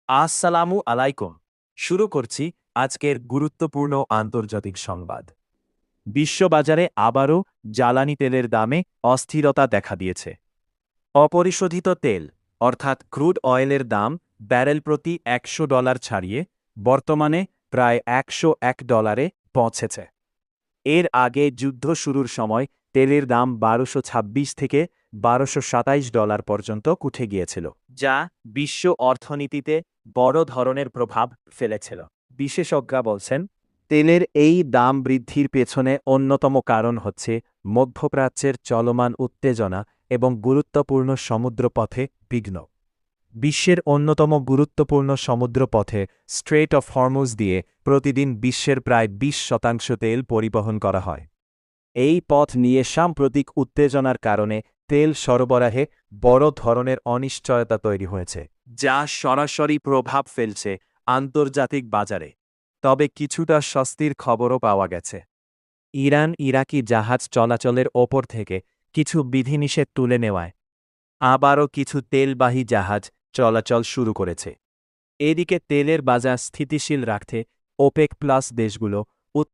আসসালামু আলাইকুম। শুরু করছি আজকের গুরুত্বপূর্ণ আন্তর্জাতিক সংবাদ। বিশ্ববাজারে আবারও জ্বালানি তেলের দামে অস্থিরতা দেখা দিয়েছে। অপরিশোধিত তেল অর্থাৎ ক্রুড অয়েলের দাম ব্যারেল প্রতি $100 ছাড়িয়ে বর্তমানে প্রায় $101 পৌঁছেছে। এর আগে যুদ্ধ শুরুর সময় তেলের দাম 1226 থেকে $1227 পর্যন্ত উঠে গিয়েছিল, যা বিশ্ব অর্থনীতিতে বড় ধরনের প্রভাব ফেলেছিল। বিশেষজ্ঞরা বলছেন, তেলের এই দাম বৃদ্ধির পেছনে অন্যতম কারণ হচ্ছে মধ্যপ্রাচ্যের চলমান উত্তেজনা এবং গুরুত্বপূর্ণ সমুদ্রপথে বিঘ্ন। বিশ্বের অন্যতম গুরুত্বপূর্ণ সমুদ্রপথে স্ট্রেট অফ হরমুজ দিয়ে প্রতিদিন বিশ্বের প্রায় 20% তেল পরিবহন করা হয়। এই পথ নিয়ে সাম্প্রতিক উত্তেজনার কারণে তেল সরবরাহে বড় ধরনের অনিশ্চয়তা তৈরি হয়েছে, যা সরাসরি প্রভাব ফেলছে আন্তর্জাতিক বাজারে। তবে কিছুটা স্বস্তির খবরও পাওয়া গেছে। ইরান ইরাকি জাহাজ চলাচলের ওপর থেকে কিছু বিধিনিষেধ তুলে নেওয়ায় আবারও কিছু তেলবাহী জাহাজ চলাচল শুরু করেছে। এদিকে তেলের বাজার স্থিতিশীল রাখতে ওপেক প্লাস দেশগুলো